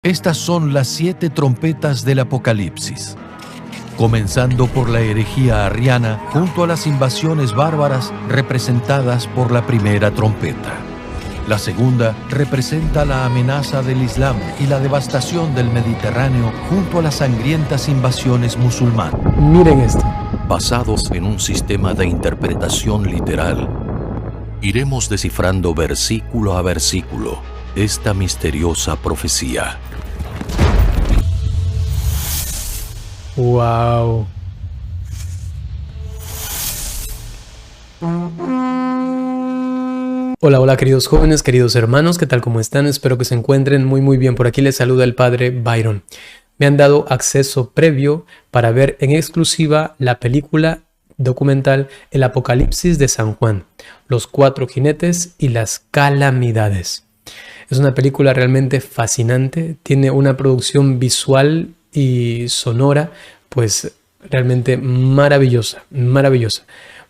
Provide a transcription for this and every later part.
Estas son las 7 trompetas del Apocalipsis. Comenzando por la herejía arriana, junto a las invasiones bárbaras representadas por la primera trompeta. La segunda representa la amenaza del Islam y la devastación del Mediterráneo junto a las sangrientas invasiones musulmanas. Miren esto. Basados en un sistema de interpretación literal, iremos descifrando versículo a versículo esta misteriosa profecía. Wow. Hola queridos jóvenes, queridos hermanos, ¿qué tal? ¿Cómo están? Espero que se encuentren muy bien. Por aquí les saluda el padre Byron. Me han dado acceso previo para ver en exclusiva la película documental El Apocalipsis de San Juan, los 4 jinetes y las calamidades. Es una película realmente fascinante, tiene una producción visual y sonora pues realmente maravillosa.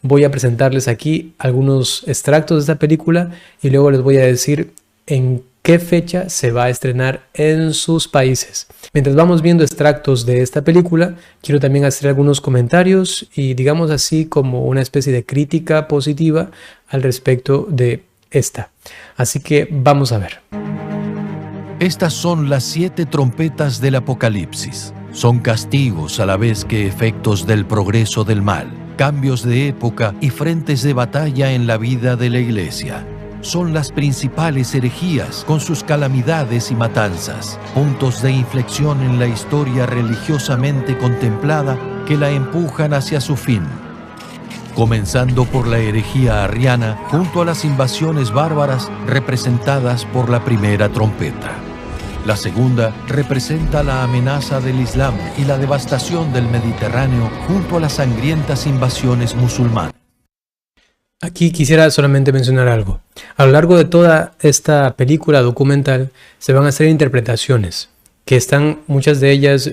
Voy a presentarles aquí algunos extractos de esta película y luego les voy a decir en qué fecha se va a estrenar en sus países. Mientras vamos viendo extractos de esta película, quiero también hacer algunos comentarios y digamos así como una especie de crítica positiva al respecto de esta. Así que vamos a ver. Estas son las 7 trompetas del Apocalipsis. Son castigos a la vez que efectos del progreso del mal, cambios de época y frentes de batalla en la vida de la Iglesia. Son las principales herejías con sus calamidades y matanzas, puntos de inflexión en la historia religiosamente contemplada que la empujan hacia su fin. Comenzando por la herejía arriana junto a las invasiones bárbaras representadas por la primera trompeta. La segunda representa la amenaza del Islam y la devastación del Mediterráneo junto a las sangrientas invasiones musulmanas. Aquí quisiera solamente mencionar algo. A lo largo de toda esta película documental se van a hacer interpretaciones que están muchas de ellas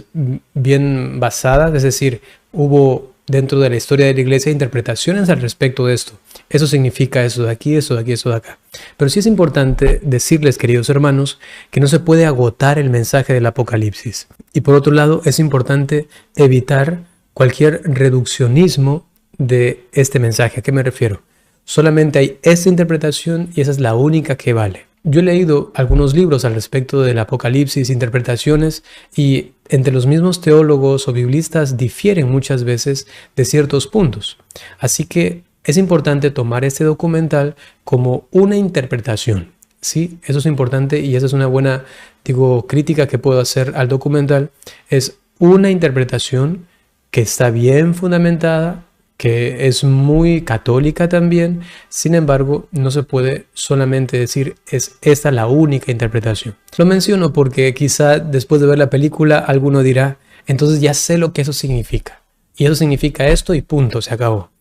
bien basadas, es decir, hubo dentro de la historia de la iglesia interpretaciones al respecto de esto. Eso significa eso de aquí, eso de aquí, eso de acá. Pero sí es importante decirles, queridos hermanos, que no se puede agotar el mensaje del Apocalipsis. Y por otro lado, es importante evitar cualquier reduccionismo de este mensaje. ¿A qué me refiero? Solamente hay esta interpretación y esa es la única que vale. Yo he leído algunos libros al respecto del Apocalipsis, interpretaciones, y entre los mismos teólogos o biblistas difieren muchas veces de ciertos puntos. Así que es importante tomar este documental como una interpretación. Sí, eso es importante y esa es una buena, crítica que puedo hacer al documental. Es una interpretación que está bien fundamentada, que es muy católica también. Sin embargo, no se puede solamente decir es esta la única interpretación. Lo menciono porque quizá después de ver la película alguno dirá, entonces ya sé lo que eso significa. Y eso significa esto y punto, se acabó.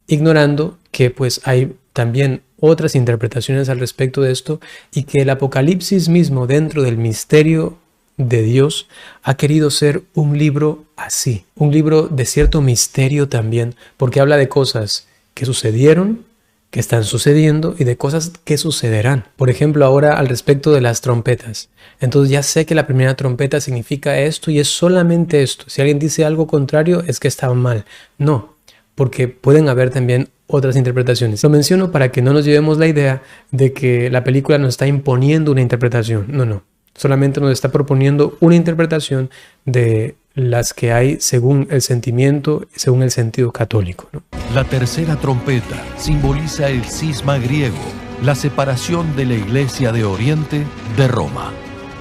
Ignorando que pues hay también otras interpretaciones al respecto de esto y que el Apocalipsis mismo dentro del misterio de Dios ha querido ser un libro así, un libro de cierto misterio también, porque habla de cosas que sucedieron, que están sucediendo y de cosas que sucederán. Por ejemplo, ahora al respecto de las trompetas. Entonces ya sé que la primera trompeta significa esto y es solamente esto. Si alguien dice algo contrario es que está mal. No, porque pueden haber también otras interpretaciones. Lo menciono para que no nos llevemos la idea de que la película nos está imponiendo una interpretación. No. Solamente nos está proponiendo una interpretación de las que hay según el sentimiento, según el sentido católico, ¿no? La tercera trompeta simboliza el cisma griego, la separación de la Iglesia de Oriente de Roma.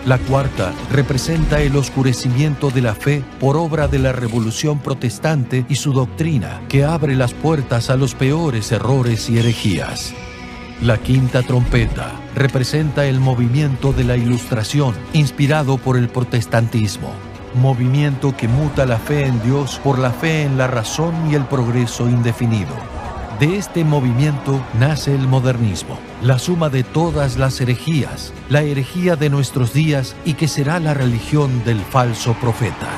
La cuarta representa el oscurecimiento de la fe por obra de la Revolución Protestante y su doctrina, que abre las puertas a los peores errores y herejías. La quinta trompeta representa el movimiento de la Ilustración, inspirado por el protestantismo, movimiento que muta la fe en Dios por la fe en la razón y el progreso indefinido. De este movimiento nace el modernismo, la suma de todas las herejías, la herejía de nuestros días y que será la religión del falso profeta.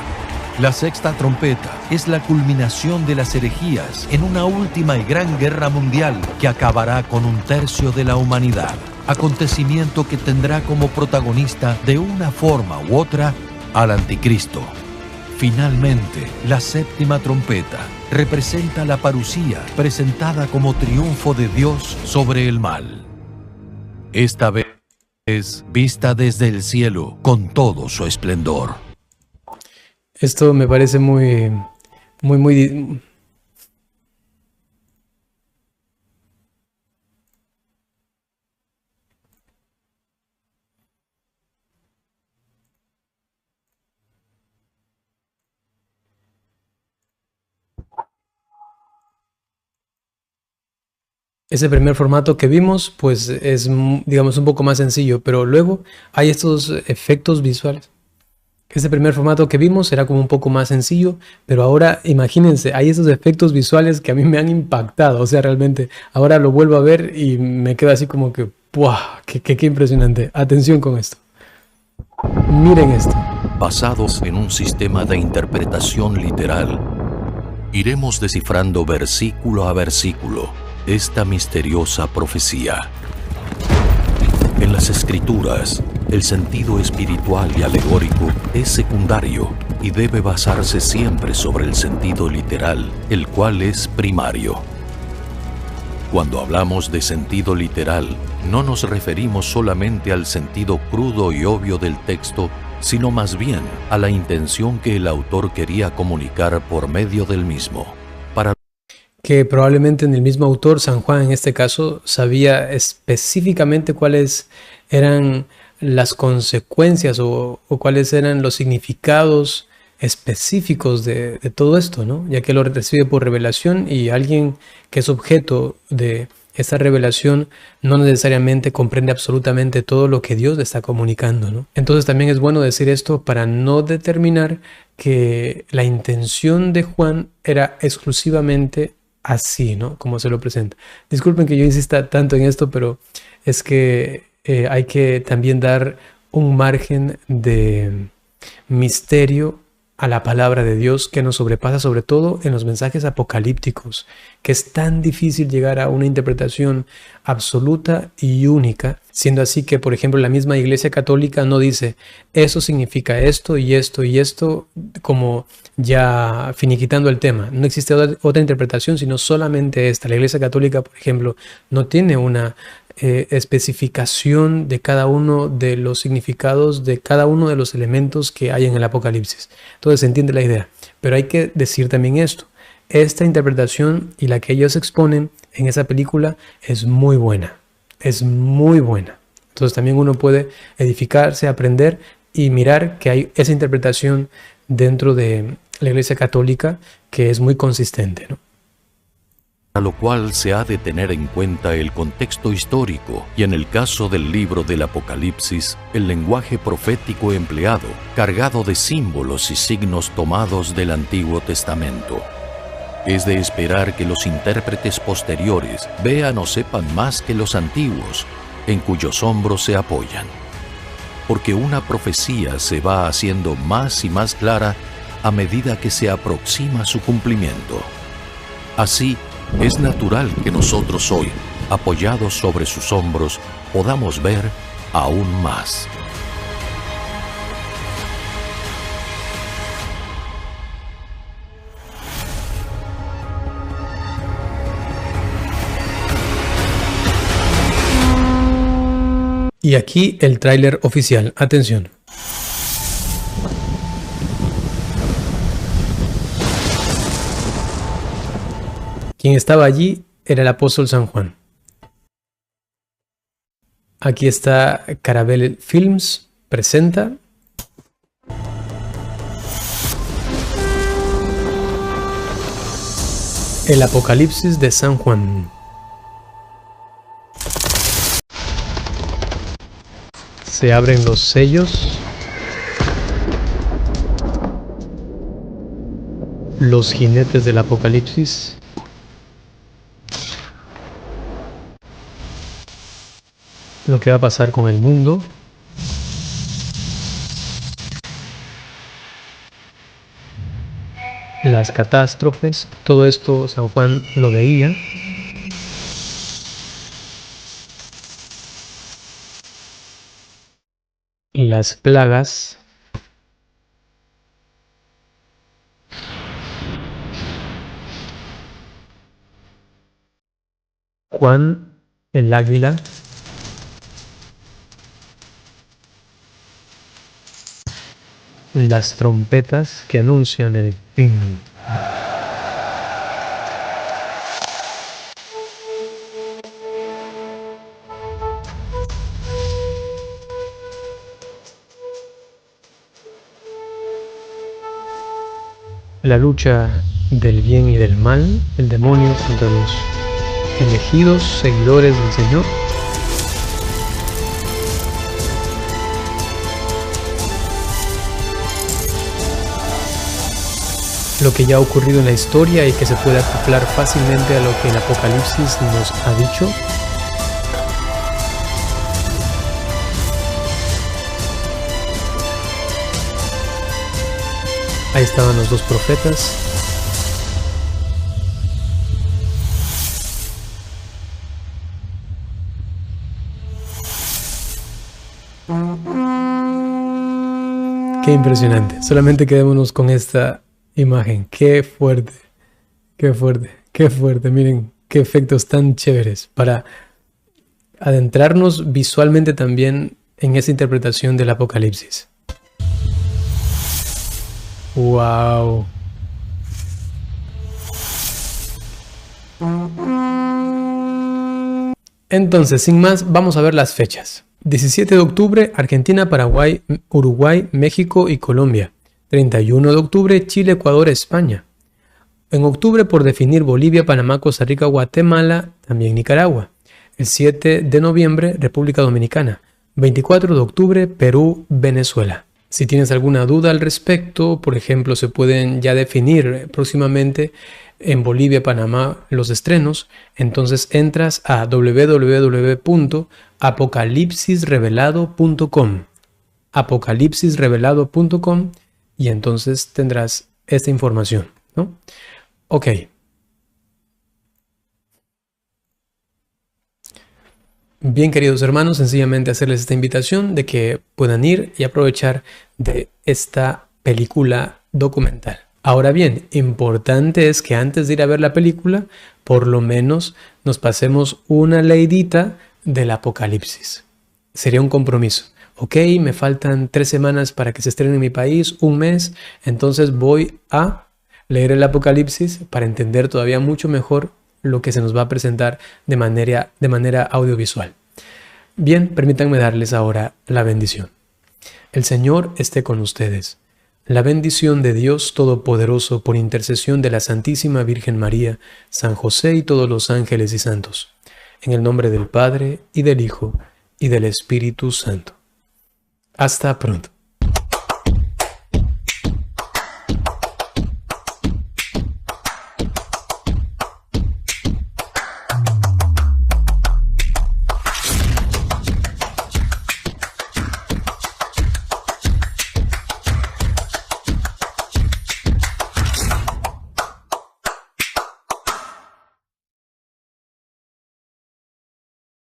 La sexta trompeta es la culminación de las herejías en una última y gran guerra mundial que acabará con 1/3 de la humanidad. acontecimiento que tendrá como protagonista de una forma u otra al anticristo. Finalmente, la séptima trompeta representa la parusía presentada como triunfo de Dios sobre el mal. Esta vez vista desde el cielo con todo su esplendor. Esto me parece muy. Ese primer formato que vimos, pues es, digamos, un poco más sencillo, pero luego hay estos efectos visuales. Ese primer formato que vimos era como un poco más sencillo, pero ahora imagínense, hay esos efectos visuales que a mí me han impactado. O sea, realmente, ahora lo vuelvo a ver y me quedo así como que, ¡buah! ¡Qué impresionante! Atención con esto. Miren esto. Basados en un sistema de interpretación literal, iremos descifrando versículo a versículo esta misteriosa profecía. En las Escrituras, el sentido espiritual y alegórico es secundario y debe basarse siempre sobre el sentido literal, el cual es primario. Cuando hablamos de sentido literal, no nos referimos solamente al sentido crudo y obvio del texto, sino más bien a la intención que el autor quería comunicar por medio del mismo. Que probablemente en el mismo autor, San Juan en este caso, sabía específicamente cuáles eran las consecuencias o cuáles eran los significados específicos de todo esto, ¿no? Ya que lo recibe por revelación y alguien que es objeto de esta revelación no necesariamente comprende absolutamente todo lo que Dios le está comunicando, ¿no? Entonces también es bueno decir esto para no determinar que la intención de Juan era exclusivamente así, ¿no? Como se lo presenta. Disculpen que yo insista tanto en esto, pero es que hay que también dar un margen de misterio a la palabra de Dios que nos sobrepasa, sobre todo en los mensajes apocalípticos, que es tan difícil llegar a una interpretación absoluta y única, siendo así que, por ejemplo, la misma Iglesia Católica no dice eso significa esto y esto y esto, como ya finiquitando el tema. No existe otra interpretación, sino solamente esta. La Iglesia Católica, por ejemplo, no tiene una especificación de cada uno de los significados de cada uno de los elementos que hay en el Apocalipsis. Entonces se entiende la idea, pero hay que decir también esto: esta interpretación y la que ellos exponen en esa película es muy buena, es muy buena. Entonces también uno puede edificarse, aprender y mirar que hay esa interpretación dentro de la Iglesia Católica que es muy consistente, ¿no? A lo cual se ha de tener en cuenta el contexto histórico y, en el caso del libro del Apocalipsis, el lenguaje profético empleado, cargado de símbolos y signos tomados del Antiguo Testamento. Es de esperar que los intérpretes posteriores vean o sepan más que los antiguos, en cuyos hombros se apoyan. Porque una profecía se va haciendo más y más clara a medida que se aproxima su cumplimiento. Así, es natural que nosotros hoy, apoyados sobre sus hombros, podamos ver aún más. Y aquí el tráiler oficial. Atención. Quien estaba allí era el apóstol San Juan. Aquí está Carabel Films, presenta el Apocalipsis de San Juan. Se abren los sellos. Los jinetes del Apocalipsis. Lo que va a pasar con el mundo. Las catástrofes. Todo esto San Juan lo veía. las plagas, Juan el águila, las trompetas que anuncian el fin. La lucha del bien y del mal, el demonio contra los elegidos seguidores del Señor. Lo que ya ha ocurrido en la historia y que se puede acoplar fácilmente a lo que el Apocalipsis nos ha dicho. Ahí estaban los dos profetas. Qué impresionante. Solamente quedémonos con esta imagen. Qué fuerte. Qué fuerte. Qué fuerte. Miren qué efectos tan chéveres para adentrarnos visualmente también en esa interpretación del Apocalipsis. Wow. Entonces, sin más, vamos a ver las fechas. 17 de octubre, Argentina, Paraguay, Uruguay, México y Colombia. 31 de octubre, Chile, Ecuador, España. En octubre, por definir, Bolivia, Panamá, Costa Rica, Guatemala, también Nicaragua. El 7 de noviembre, República Dominicana. 24 de octubre, Perú, Venezuela. Si tienes alguna duda al respecto, por ejemplo, se pueden ya definir próximamente en Bolivia, Panamá los estrenos, entonces entras a www.apocalipsisrevelado.com apocalipsisrevelado.com y entonces tendrás esta información, ¿no? Ok. Bien, queridos hermanos, sencillamente hacerles esta invitación de que puedan ir y aprovechar de esta película documental. Ahora bien, importante es que antes de ir a ver la película, por lo menos nos pasemos una leidita del Apocalipsis. Sería un compromiso. Ok, me faltan 3 semanas para que se estrene en mi país, un mes, entonces voy a leer el Apocalipsis para entender todavía mucho mejor lo que se nos va a presentar de manera audiovisual. Bien, permítanme darles ahora la bendición. El Señor esté con ustedes. La bendición de Dios Todopoderoso por intercesión de la Santísima Virgen María, San José y todos los ángeles y santos. En el nombre del Padre, y del Hijo, y del Espíritu Santo. Hasta pronto.